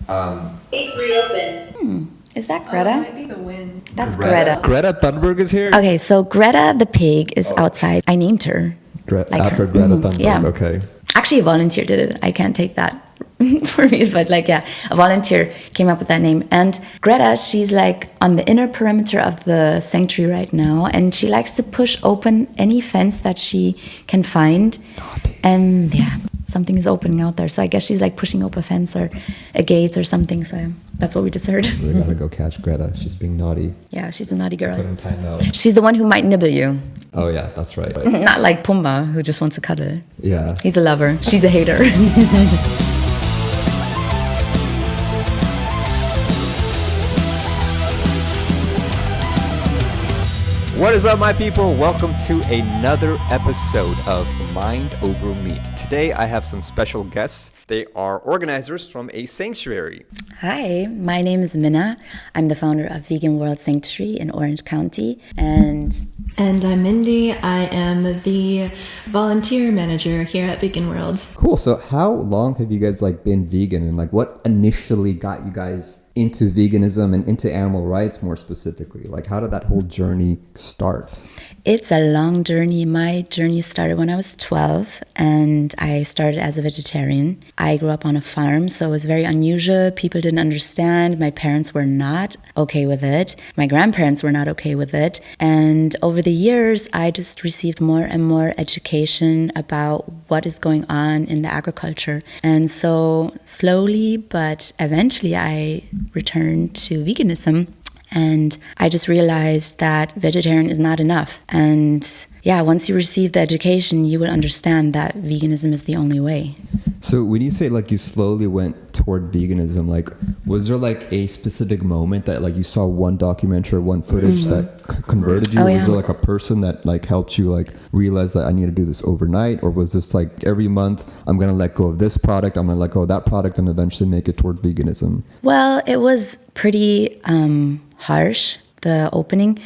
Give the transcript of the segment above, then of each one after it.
It's reopened. Is that That Greta? might be the wind. That's Greta. Greta Thunberg is here? Okay, so Greta the pig is outside. I named her. After Greta Thunberg, yeah. okay. Actually, a volunteer did it. I can't take that for me, but a volunteer came up with that name. And Greta, she's like on the inner perimeter of the sanctuary right now, and she likes to push open any fence that she can find. Naughty. And yeah, something is opening out there. So I guess she's like pushing open a fence or a gate or something. So that's what we just heard. We gotta go catch Greta. She's being naughty. Yeah, she's a naughty Put girl. in time out. She's the one who might nibble you. Oh yeah, that's right. Not like Pumbaa, who just wants to cuddle. Yeah. He's a lover. She's a hater. What is up, my people? Welcome to another episode of Mind Over Meat. Today I have some special guests. They are organizers from a sanctuary. Hi, my name is Minna. I'm the founder of Vegan World Sanctuary in Orange County. And I'm Mindy. I am the volunteer manager here at Vegan World. Cool. So how long have you guys been vegan, and what initially got you guys into veganism and into animal rights more specifically? How did that whole journey start? it's a long journey. My journey started when I was 12 and I started as a vegetarian. I grew up on a farm, so it was very unusual. People didn't understand. My parents were not okay with it. My grandparents were not okay with it. And over the years, I just received more and more education about what is going on in the agriculture. And so slowly, but eventually, I returned to veganism. And I just realized that vegetarian is not enough. And yeah, once you receive the education, you will understand that veganism is the only way. So when you say you slowly went toward veganism, was there a specific moment that you saw one documentary or one footage that converted you? Oh, Was yeah. there a person that helped you realize that I need to do this overnight? Or was this every month I'm going to let go of this product, I'm going to let go of that product, and eventually make it toward veganism? Well, it was pretty harsh, the opening.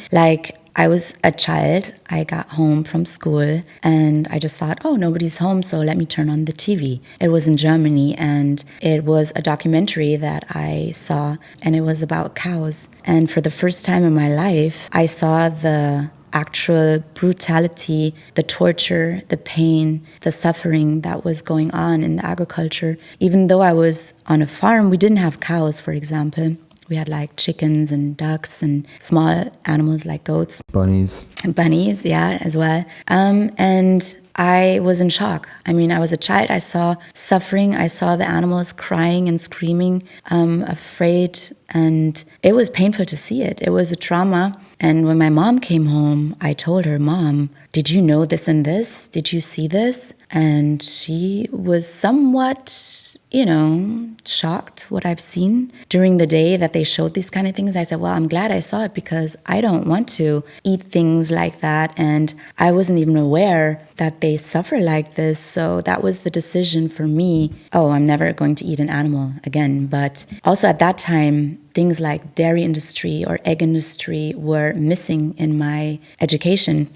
I was a child. I got home from school and I just thought, oh, nobody's home, so let me turn on the TV. It was in Germany and it was a documentary that I saw, and it was about cows. And for the first time in my life, I saw the actual brutality, the torture, the pain, the suffering that was going on in the agriculture. Even though I was on a farm, we didn't have cows, for example. We had chickens and ducks and small animals like goats. Bunnies. And bunnies, yeah, as well. And I was in shock. I mean, I was a child. I saw suffering. I saw the animals crying and screaming, afraid. And it was painful to see it. It was a trauma. And when my mom came home, I told her, Mom, did you know this and this? Did you see this? And she was somewhat, shocked what I've seen during the day that they showed these kind of things. I said, well, I'm glad I saw it because I don't want to eat things like that. And I wasn't even aware that they suffer like this. So that was the decision for me. Oh, I'm never going to eat an animal again. But also at that time, things like dairy industry or egg industry were missing in my education.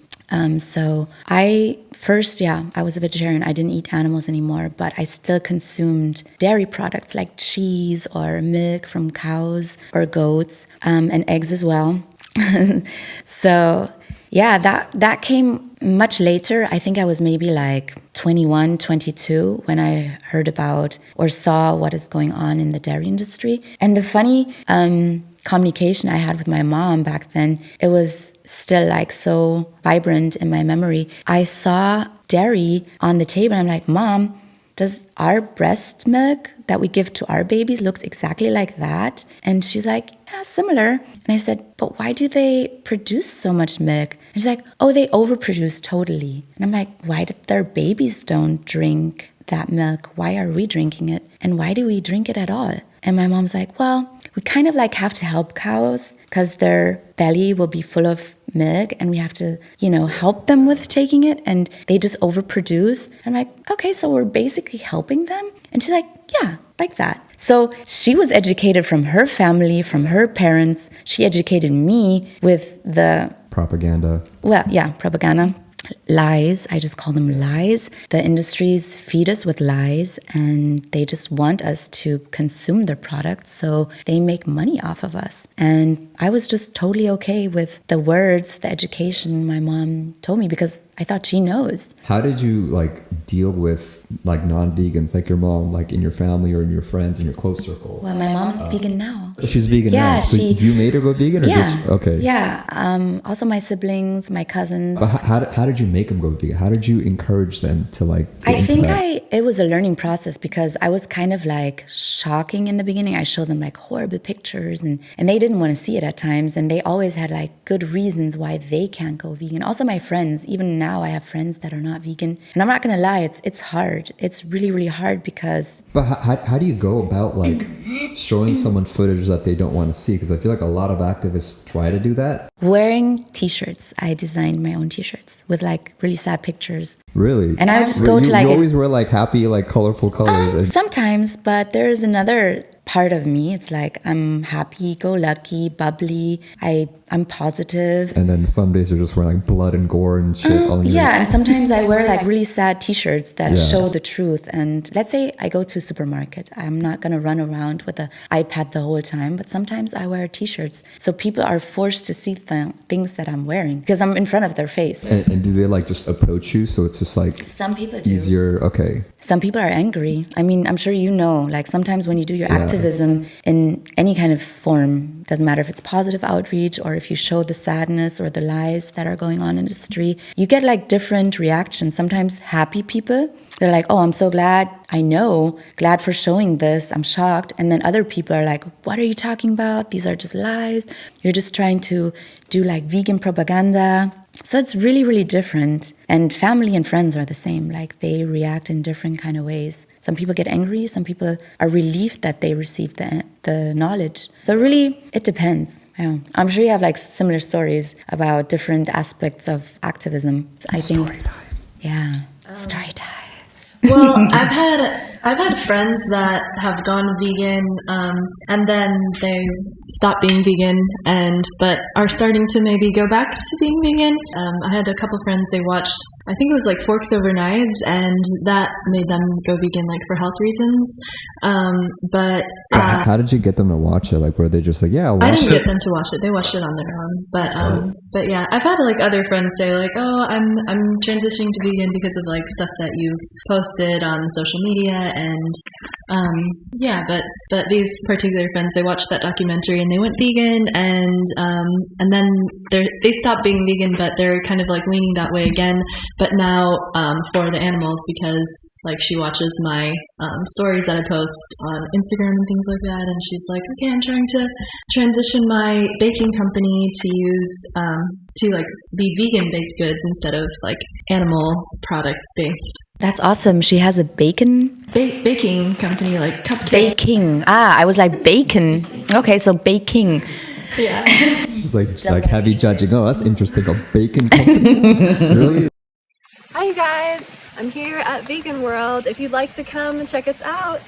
So I was a vegetarian. I didn't eat animals anymore, but I still consumed dairy products like cheese or milk from cows or goats, and eggs as well. So yeah, that came much later. I think I was maybe 21, 22 when I heard about or saw what is going on in the dairy industry. And the funny communication I had with my mom back then, it was still so vibrant in my memory. I saw dairy on the table and I'm like, Mom, does our breast milk that we give to our babies looks exactly like that? And she's like, yeah, similar. And I said, but why do they produce so much milk? And she's like, oh, they overproduce totally. And I'm like, why did their babies don't drink that milk? Why are we drinking it? And why do we drink it at all? And my mom's like, well, we kind of have to help cows because their belly will be full of milk and we have to, help them with taking it, and they just overproduce. I'm like, okay, so we're basically helping them? And she's like, yeah, like that. So she was educated from her family, from her parents. She educated me with the Propaganda. well, yeah, propaganda. lies. I just call them lies. The industries feed us with lies, and they just want us to consume their products, so they make money off of us. And I was just totally okay with the words, the education my mom told me, because I thought she knows. How did you like deal with like non-vegans, like your mom, like in your family or in your friends in your close circle? Well, my mom's vegan now. She's vegan Yeah, now. So she- you made her go vegan, or Yeah. did she? Okay. Yeah. Also, my siblings, my cousins. But how did you make them go vegan? How did you encourage them to like? Get I into think that? it was a learning process, because I was kind of like shocking in the beginning. I showed them like horrible pictures, and they didn't want to see it at times. And they always had like good reasons why they can't go vegan. Also, my friends, even now I have friends that are not vegan. And I'm not going to lie, it's hard. It's really, really hard, because... But how do you go about like showing someone footage that they don't want to see? Because I feel like a lot of activists try to do that. Wearing t-shirts. I designed my own t-shirts with like really sad pictures. Really? And I would just go to like... You always wear like happy, like colorful colors. Sometimes, but there's another part of me. It's like I'm happy-go-lucky, bubbly. I'm positive. And then some days you're just wearing like blood and gore and shit. All in your... Yeah, and sometimes I wear like really sad t-shirts that show the truth. And let's say I go to a supermarket. I'm not going to run around with an iPad the whole time, but sometimes I wear t-shirts. So people are forced to see things that I'm wearing because I'm in front of their face. And do they like just approach you? So it's just like some people do. Easier. Okay. Some people are angry. I mean, I'm sure you know, like sometimes when you do your activism in any kind of form, doesn't matter if it's positive outreach or if you show the sadness or the lies that are going on in the street, you get like different reactions. Sometimes happy people, they're like, oh, I'm so glad, glad for showing this, I'm shocked. And then other people are like, what are you talking about? These are just lies. You're just trying to do like vegan propaganda. So it's really, really different. And family and friends are the same. Like they react in different kind of ways. Some people get angry. Some people are relieved that they received the knowledge. So really, it depends. Yeah. I'm sure you have like similar stories about different aspects of activism. Story time. Yeah. Story time. Well, I've had friends that have gone vegan, and then they stop being vegan, but are starting to maybe go back to being vegan. I had a couple friends, they watched, I think it was like Forks Over Knives, and that made them go vegan, like for health reasons. But how did you get them to watch it? Like, were they just like, yeah, I'll watch it? I didn't get them to watch it. They watched it on their own. But yeah, I've had like other friends say like, oh, I'm transitioning to vegan because of like stuff that you've posted on social media, and but these particular friends, they watched that documentary and they went vegan, and then they stopped being vegan, but they're kind of like leaning that way again, but now for the animals, because like she watches my stories that I post on Instagram and things like that, and she's like, okay, I'm trying to transition my baking company to use to like be vegan baked goods instead of like animal product based. That's awesome. She has a baking Baking company, like cupcake. baking. I was like bacon. Okay, so baking. Yeah. She's like heavy judging. Oh, that's interesting. A bacon company? Really? Hi you guys, I'm here at Vegan World. If you'd like to come and check us out,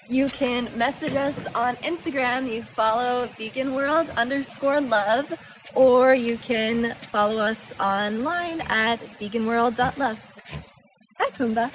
you can message us on Instagram. You follow veganworld_love, or you can follow us online at veganworld.love. Hi Tumba.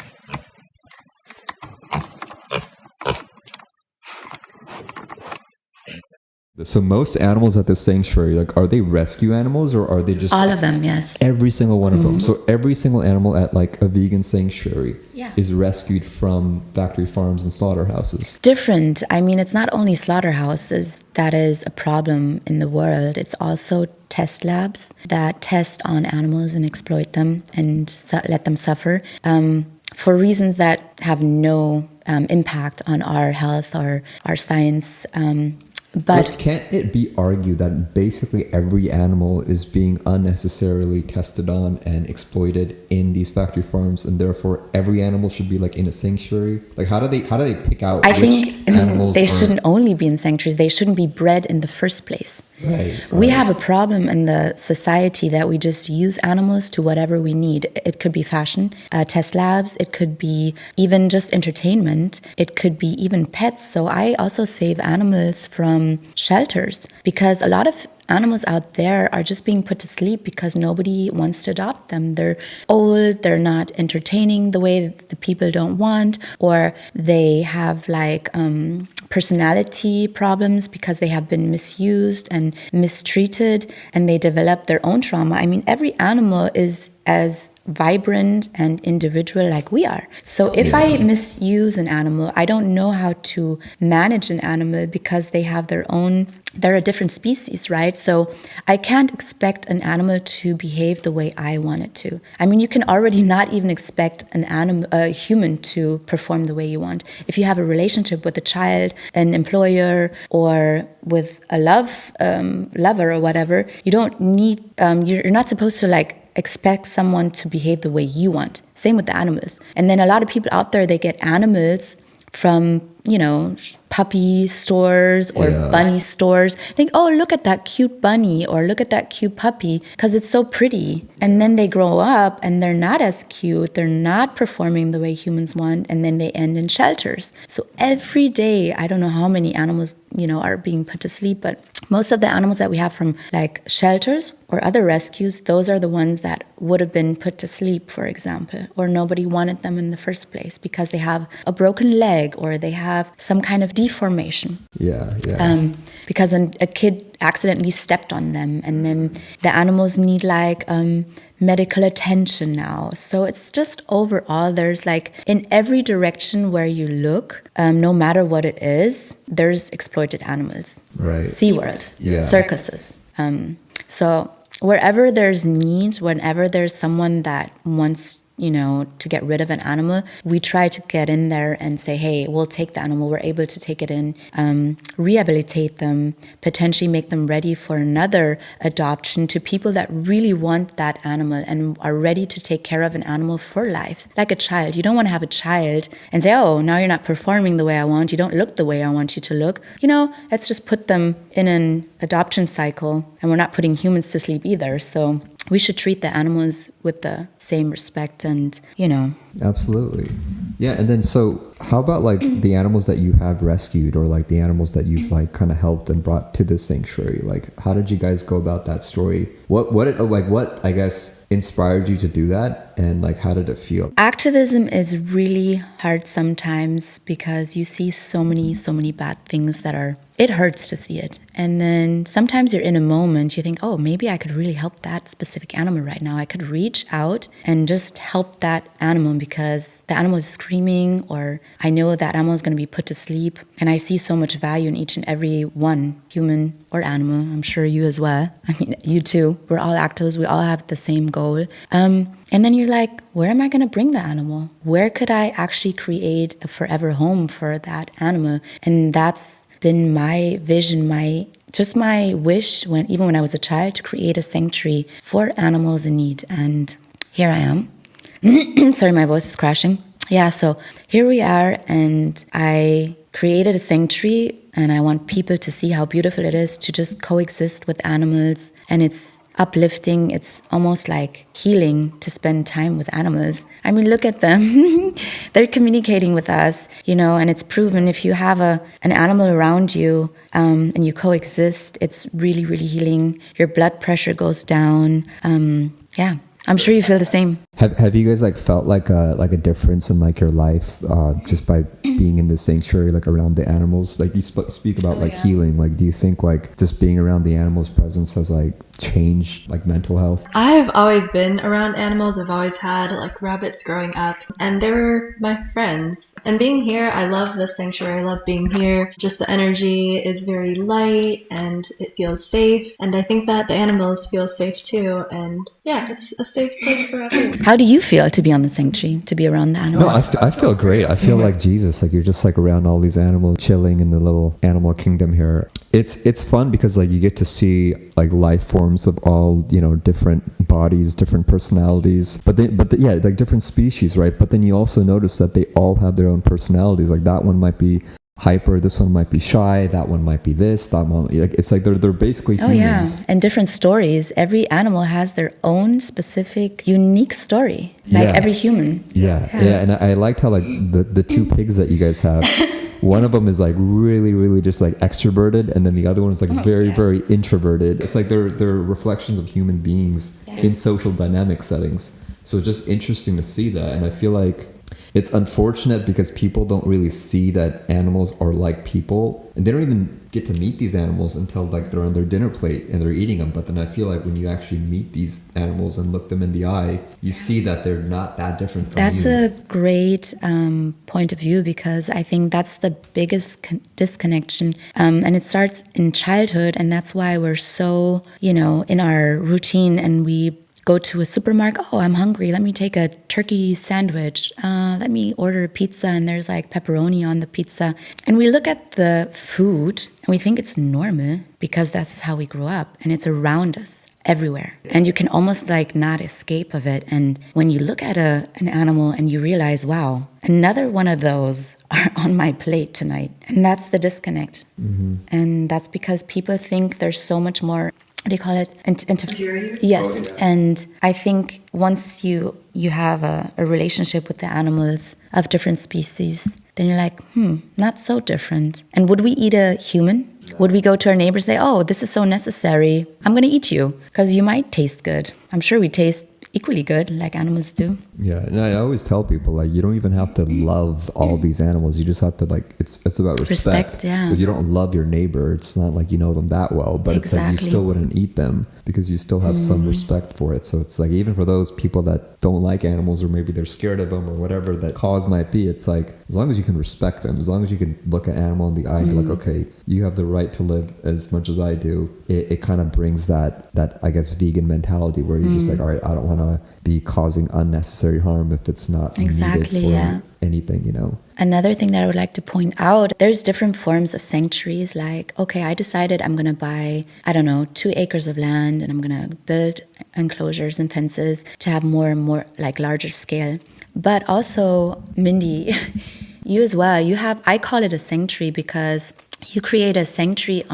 So most animals at this sanctuary, like, are they rescue animals or are they just All of them, yes. every single one of them? So every single animal at like a vegan sanctuary is rescued from factory farms and slaughterhouses. Different. I mean, it's not only slaughterhouses that is a problem in the world. It's also test labs that test on animals and exploit them and let them suffer for reasons that have no impact on our health or our science. But can't it be argued that basically every animal is being unnecessarily tested on and exploited in these factory farms, and therefore every animal should be like in a sanctuary? Like, how do they pick out I which think animals they are... shouldn't only be in sanctuaries. They shouldn't be bred in the first place. Right. We have a problem in the society that we just use animals to whatever we need. It could be fashion, test labs. It could be even just entertainment. It could be even pets. So I also save animals from shelters because a lot of animals out there are just being put to sleep because nobody wants to adopt them. They're old, they're not entertaining the way the people don't want, or they have like personality problems because they have been misused and mistreated, and they develop their own trauma. I mean, every animal is as vibrant and individual like we are. So if I misuse an animal, I don't know how to manage an animal because they have their own, they're a different species, right? So I can't expect an animal to behave the way I want it to. I mean, you can already not even expect a human to perform the way you want. If you have a relationship with a child, an employer, or with a lover or whatever, you don't need, you're not supposed to like expect someone to behave the way you want. Same with the animals. And then a lot of people out there, they get animals from, you know, puppy stores or bunny stores. Think, oh, look at that cute bunny or look at that cute puppy because it's so pretty. And then they grow up and they're not as cute. They're not performing the way humans want. And then they end in shelters. So every day, I don't know how many animals, you know, are being put to sleep, but most of the animals that we have from like shelters or other rescues, those are the ones that would have been put to sleep, for example, or nobody wanted them in the first place because they have a broken leg or they have some kind of deformation. Because a kid accidentally stepped on them, and then the animals need like medical attention now. So it's just overall, there's like in every direction where you look, no matter what it is, there's exploited animals. Right. SeaWorld, circuses. So wherever there's needs, whenever there's someone that wants, you know, to get rid of an animal, we try to get in there and say, hey, we'll take the animal. We're able to take it in, rehabilitate them, potentially make them ready for another adoption to people that really want that animal and are ready to take care of an animal for life. Like a child. You don't want to have a child and say, oh, now you're not performing the way I want. You don't look the way I want you to look. You know, let's just put them in an adoption cycle, and we're not putting humans to sleep either. So we should treat the animals with the same respect and, you know. Absolutely. Yeah. And then, so how about like the animals that you have rescued, or like the animals that you've like kind of helped and brought to the sanctuary? Like, how did you guys go about that story? What I guess inspired you to do that, and like how did it feel? Activism is really hard sometimes because you see so many bad things that it hurts to see it. And then sometimes you're in a moment, you think, oh, maybe I could really help that specific animal right now. I could reach out and just help that animal because the animal is screaming, or I know that animal is going to be put to sleep. And I see so much value in each and every one, human or animal. I'm sure you as well. I mean, you too. We're all activists. We all have the same goal. And then you're like, where am I going to bring the animal? Where could I actually create a forever home for that animal? And that's been my vision, my wish even when I was a child, to create a sanctuary for animals in need. And here I am. Sorry, my voice is crashing. Yeah, so here we are, and I created a sanctuary, and I want people to see how beautiful it is to just coexist with animals. And it's uplifting. It's almost like healing to spend time with animals. I mean, look at them. They're communicating with us, you know, and it's proven if you have an animal around you and you coexist, it's really, really healing. Your blood pressure goes down. Yeah, I'm sure you feel the same. Have you guys like felt like a difference in like your life just by being in the sanctuary, like around the animals? Like you speak about healing. Like, do you think like just being around the animals' presence has like changed like mental health? I've always been around animals. I've always had like rabbits growing up, and they were my friends. And being here, I love the sanctuary. I love being here. Just the energy is very light and it feels safe. And I think that the animals feel safe too. And yeah, it's a safe place for everyone. How do you feel to be on the sanctuary, to be around the animals? No, I feel great. I feel like Jesus, like you're just like around all these animals, chilling in the little animal kingdom here. It's fun because like you get to see like life forms of all, you know, different bodies, different personalities, but yeah, like different species, right? But then you also notice that they all have their own personalities. Like that one might be hyper, this one might be shy, that one might be this, that one, like it's like they're basically humans. Oh yeah, and different stories. Every animal has their own specific, unique story, like every human. Yeah, and I liked how like the two pigs that you guys have, one of them is like really, really just like extroverted, and then the other one is like very, very introverted. It's like they're reflections of human beings in social dynamic settings. So it's just interesting to see that. And I feel like it's unfortunate because people don't really see that animals are like people, and they don't even get to meet these animals until like they're on their dinner plate and they're eating them. But then I feel like when you actually meet these animals and look them in the eye, you see that they're not that different from That's you. a great point of view, because I think that's the biggest disconnection. And it starts in childhood, and that's why we're so, in our routine, and we go to a supermarket. Oh, I'm hungry. Let me take a turkey sandwich. Let me order a pizza, and there's like pepperoni on the pizza. And we look at the food and we think it's normal because that's how we grew up, and it's around us everywhere. And you can almost like not escape of it. And when you look at an animal and you realize, wow, another one of those are on my plate tonight. And that's the disconnect. And that's because people think there's so much more, what do you call it? Inferior? Yes. And I think once you have a relationship with the animals of different species, then you're like, not so different. And would we eat a human? No. Would we go to our neighbors and say, oh, this is so necessary, I'm going to eat you because you might taste good? I'm sure we taste equally good like animals do. Yeah, and I always tell people, like, you don't even have to love all these animals. You just have to, like, it's about respect. Yeah. Because you don't love your neighbor. It's not like you know them that well, but it's like you still wouldn't eat them because you still have some respect for it. So it's like, even for those people that don't like animals, or maybe they're scared of them, or whatever that cause might be, it's like, as long as you can respect them, as long as you can look an animal in the eye and be like, okay, you have the right to live as much as I do, it kind of brings that I guess vegan mentality where you're just like, all right, I don't want to be causing unnecessary harm if it's not needed for anything, Another thing that I would like to point out, there's different forms of sanctuaries. Like, okay, I decided I'm going to buy, 2 acres of land, and I'm going to build enclosures and fences to have more and more, like, larger scale. But also, Mindy, you as well, I call it a sanctuary because you create a sanctuary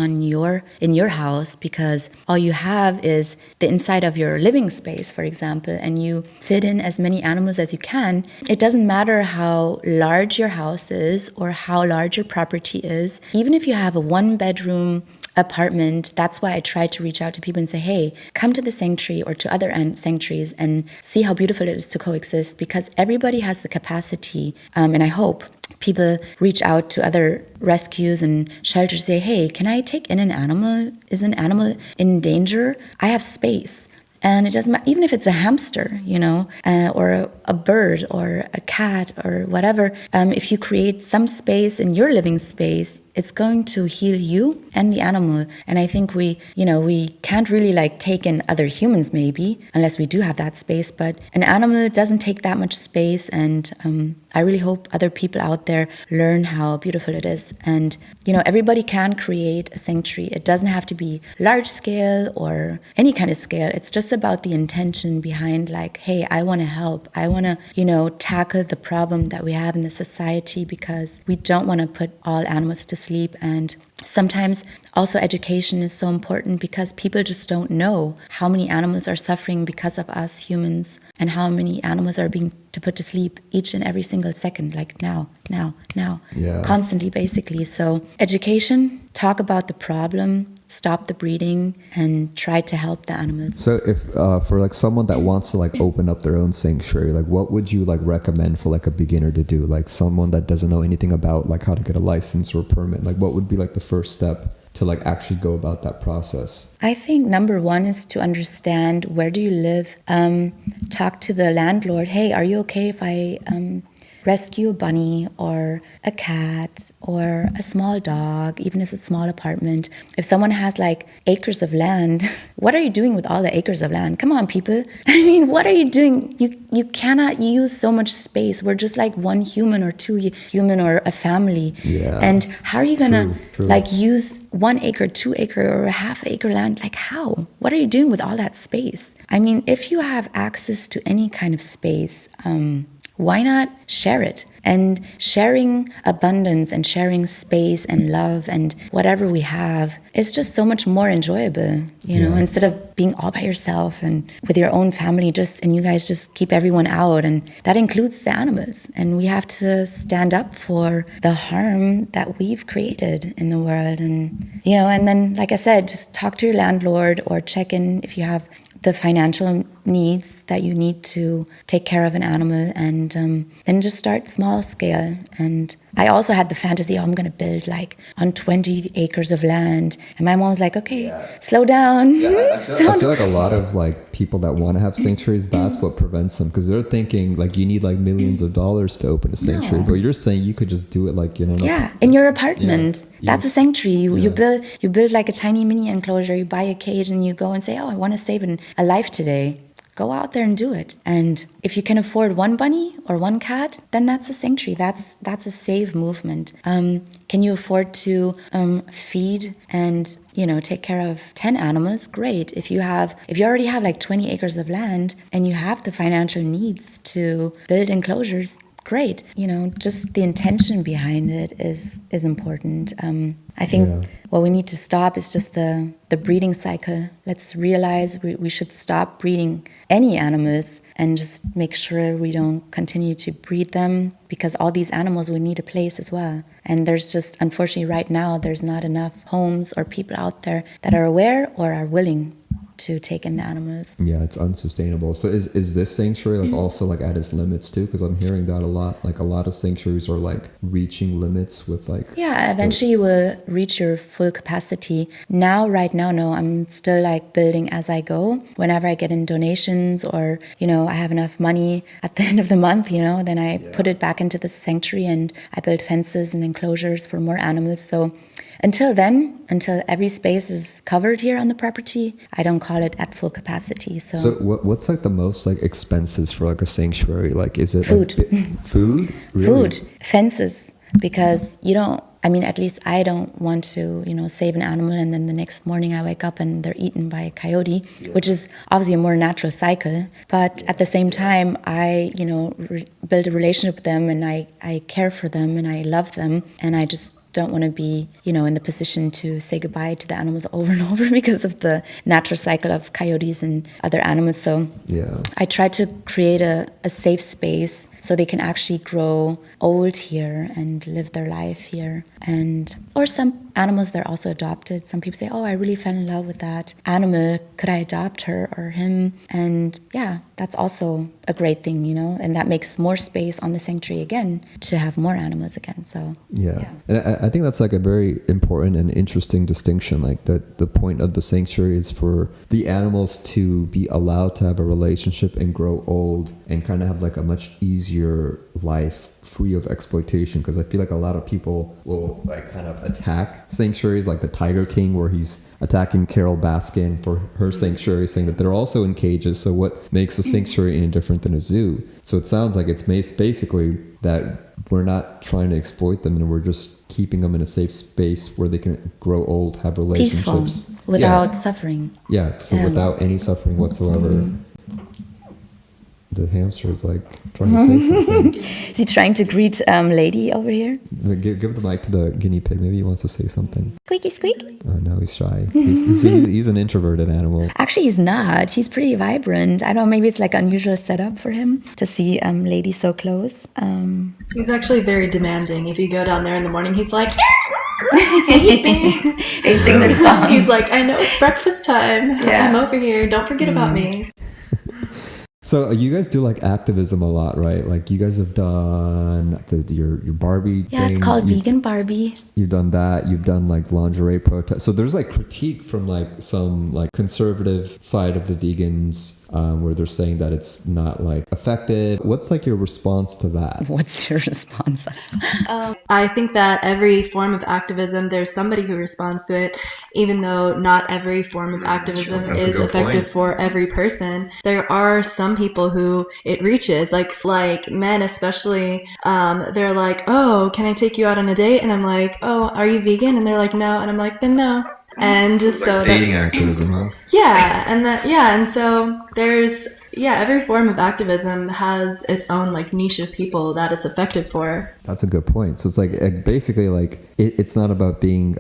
in your house because all you have is the inside of your living space, for example, and you fit in as many animals as you can. It doesn't matter how large your house is or how large your property is. Even if you have a 1-bedroom apartment, that's why I try to reach out to people and say, hey, come to the sanctuary or to other sanctuaries and see how beautiful it is to coexist, because everybody has the capacity, and I hope people reach out to other rescues and shelters, say, hey, can I take in an animal? Is an animal in danger? I have space. And it doesn't matter, even if it's a hamster, or a bird or a cat or whatever. If you create some space in your living space, it's going to heal you and the animal. And I think we can't really like take in other humans maybe, unless we do have that space. But an animal doesn't take that much space. And I really hope other people out there learn how beautiful it is. And, everybody can create a sanctuary. It doesn't have to be large scale or any kind of scale. It's just about the intention behind, like, hey, I want to help. I want to, tackle the problem that we have in the society, because we don't want to put all animals to sleep. And sometimes also education is so important, because people just don't know how many animals are suffering because of us humans, and how many animals are being put to sleep each and every single second, like now, constantly, basically. So education, talk about the problem, stop the breeding, and try to help the animals. So if for like someone that wants to like open up their own sanctuary, like what would you like recommend for like a beginner to do? Like someone that doesn't know anything about like how to get a license or a permit, like what would be like the first step to like actually go about that process? I think number one is to understand, where do you live? Talk to the landlord. Hey, are you okay if I rescue a bunny or a cat or a small dog, even if it's a small apartment? If someone has like acres of land, what are you doing with all the acres of land? Come on, people. I mean, what are you doing? You cannot use so much space. We're just like one human or 2 human or a family. Yeah. And how are you gonna True. like use 1 acre, 2 acre, or a half acre land? Like how? What are you doing with all that space? I mean, if you have access to any kind of space, why not share it? And sharing abundance and sharing space and love and whatever we have is just so much more enjoyable, you know, instead of being all by yourself and with your own family, and you guys just keep everyone out. And that includes the animals. And we have to stand up for the harm that we've created in the world. And, you know, and then, like I said, just talk to your landlord or check in if you have the financial needs that you need to take care of an animal, and then just start small scale. And I also had the fantasy, I'm going to build like on 20 acres of land. And my mom was like, okay, slow down. I feel like a lot of like people that want to have sanctuaries, that's what prevents them, because they're thinking like you need like millions of dollars to open a sanctuary. But you're saying you could just do it like, you know. In your apartment. That's a sanctuary. You build like a tiny mini enclosure, you buy a cage and you go and say, oh, I want to save a life today. Go out there and do it. And if you can afford one bunny or one cat, then that's a sanctuary. That's a safe movement. Can you afford to feed and, you know, take care of 10 animals? Great. If you already have like 20 acres of land and you have the financial needs to build enclosures, great. You know, just the intention behind it is important. I think what we need to stop is just the breeding cycle. Let's realize we should stop breeding any animals and just make sure we don't continue to breed them, because all these animals will need a place as well. And there's just, unfortunately, right now, there's not enough homes or people out there that are aware or are willing to take in the animals. Yeah, it's unsustainable. So is this sanctuary like also like at its limits too? Because I'm hearing that a lot. Like a lot of sanctuaries are like reaching limits with like... Yeah, eventually you will reach your full capacity. Right now, no, I'm still like building as I go. Whenever I get in donations or, you know, I have enough money at the end of the month, you know, then I put it back into the sanctuary and I build fences and enclosures for more animals. So until every space is covered here on the property, I don't call it at full capacity. So what's like the most like expenses for like a sanctuary? Like, is it food? Like, food? Really? Food, fences, because at least I don't want to, you know, save an animal and then the next morning I wake up and they're eaten by a coyote, which is obviously a more natural cycle. But at the same time, I, you know, build a relationship with them and I care for them and I love them, and I just don't want to be, you know, in the position to say goodbye to the animals over and over because of the natural cycle of coyotes and other animals. So I try to create a safe space so they can actually grow old here and live their life here. Or some animals, they're also adopted. Some people say, oh, I really fell in love with that animal. Could I adopt her or him? And yeah, that's also a great thing, you know, and that makes more space on the sanctuary again to have more animals again. So and I think that's like a very important and interesting distinction, like that the point of the sanctuary is for the animals to be allowed to have a relationship and grow old and kind of have like a much easier life free of exploitation. Because I feel like a lot of people will like kind of attack sanctuaries, like the Tiger King, where he's attacking Carol Baskin for her sanctuary, saying that they're also in cages. So what makes a sanctuary any different than a zoo? So it sounds like it's basically that we're not trying to exploit them and we're just keeping them in a safe space where they can grow old, have relationships. Peaceful, without suffering. Yeah, so without any suffering whatsoever. The hamster is like trying to say something. Is he trying to greet lady over here? Give the mic to the guinea pig. Maybe he wants to say something. Squeaky squeak. Oh no, he's shy. He's an introverted animal. Actually, he's not. He's pretty vibrant. I don't know, maybe it's like unusual setup for him to see lady so close. He's actually very demanding. If you go down there in the morning, he's like, they sing their song. He's like, I know it's breakfast time. I'm over here. Don't forget about me. So you guys do like activism a lot, right? Like you guys have done your Barbie thing. It's called Vegan Barbie. You've done that. You've done like lingerie protests. So there's like critique from like some like conservative side of the vegans where they're saying that it's not like effective. What's like your response to that? What's your response? I think that every form of activism, there's somebody who responds to it, even though not every form of activism is effective for every person. There are some people who it reaches, like men especially. They're like, oh, can I take you out on a date? And I'm like, oh, are you vegan? And they're like, no. And I'm like, then no. And so dating activism, huh? And so there's Yeah, every form of activism has its own like niche of people that it's effective for. That's a good point. So it's like basically like it's not about being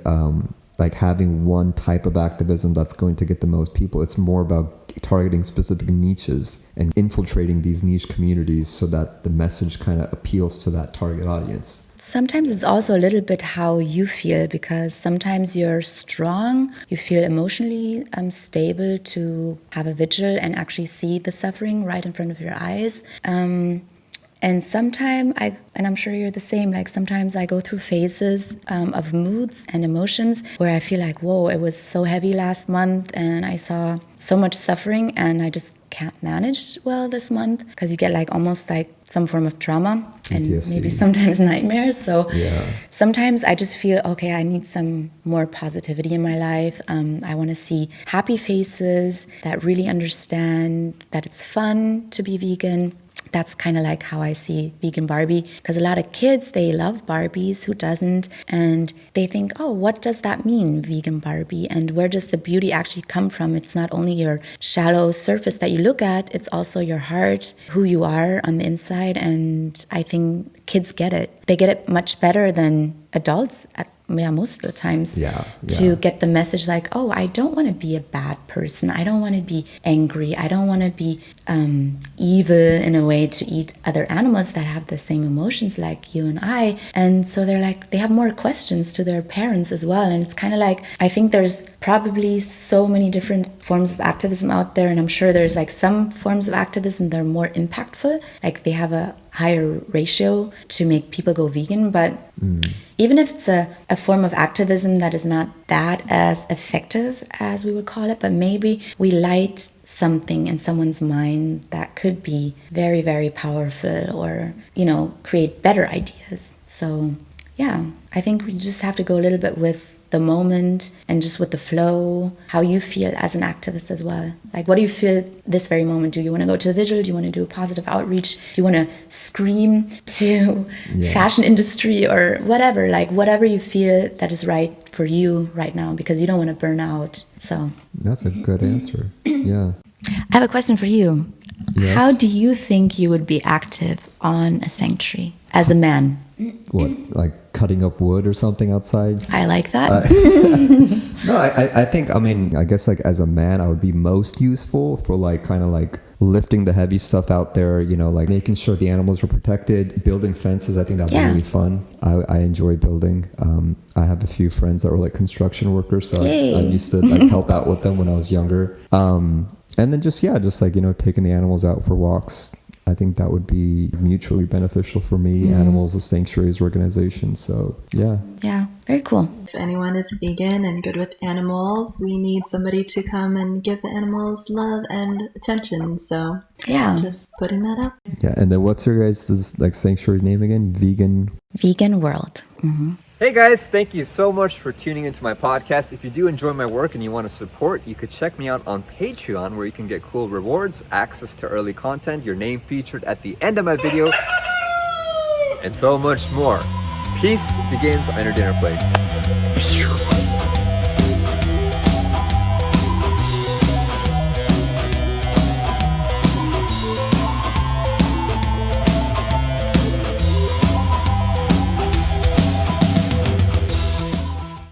like having one type of activism that's going to get the most people. It's more about targeting specific niches and infiltrating these niche communities so that the message kind of appeals to that target audience. Sometimes it's also a little bit how you feel, because sometimes you're strong, you feel emotionally stable to have a vigil and actually see the suffering right in front of your eyes. And sometimes and I'm sure you're the same, like sometimes I go through phases of moods and emotions where I feel like, whoa, it was so heavy last month and I saw so much suffering and I just can't manage well this month, because you get like almost like some form of trauma and PTSD. maybe sometimes nightmares. So Yeah. sometimes I just feel, okay, I need some more positivity in my life. I want to see happy faces that really understand that it's fun to be vegan. That's kind of like how I see vegan Barbie, because a lot of kids, they love Barbies, who doesn't? And they think, oh, what does that mean, vegan Barbie? And where does the beauty actually come from? It's not only your shallow surface that you look at, it's also your heart, who you are on the inside. And I think kids get it. They get it much better than adults most of the times, to get the message like, oh, I don't want to be a bad person. I don't want to be angry. I don't want to be evil in a way to eat other animals that have the same emotions like you and I. And so they're like, they have more questions to their parents as well. And it's kind of like, I think there's probably so many different forms of activism out there. And I'm sure there's like some forms of activism that are more impactful. Like they have a higher ratio to make people go vegan. But even if it's a form of activism that is not that as effective as we would call it, but maybe we light something in someone's mind that could be very, very powerful, or, you know, create better ideas. So yeah, I think we just have to go a little bit with the moment and just with the flow, how you feel as an activist as well. Like, what do you feel this very moment? Do you want to go to a vigil? Do you want to do a positive outreach? Do you want to scream to fashion industry or whatever? Like, whatever you feel that is right for you right now, because you don't want to burn out. So That's a good answer. Yeah. I have a question for you. Yes. How do you think you would be active on a sanctuary as a man? What, like cutting up wood or something outside? I like that. No, I think, I mean, I guess like as a man, I would be most useful for like kind of like lifting the heavy stuff out there, you know, like making sure the animals are protected, building fences. I think that'd be really fun. I enjoy building. I have a few friends that were like construction workers, so I used to like help out with them when I was younger. And then just like, you know, taking the animals out for walks. I think that would be mutually beneficial for me, animals, the sanctuaries organization. So yeah. Yeah, very cool. If anyone is vegan and good with animals, we need somebody to come and give the animals love and attention. So Yeah. just putting that up. Yeah. And then what's your guys' like sanctuary name again? Vegan World. Hey guys, thank you so much for tuning into my podcast. If you do enjoy my work and you want to support, you could check me out on Patreon, where you can get cool rewards, access to early content, your name featured at the end of my video, and so much more. Peace begins on your dinner plates.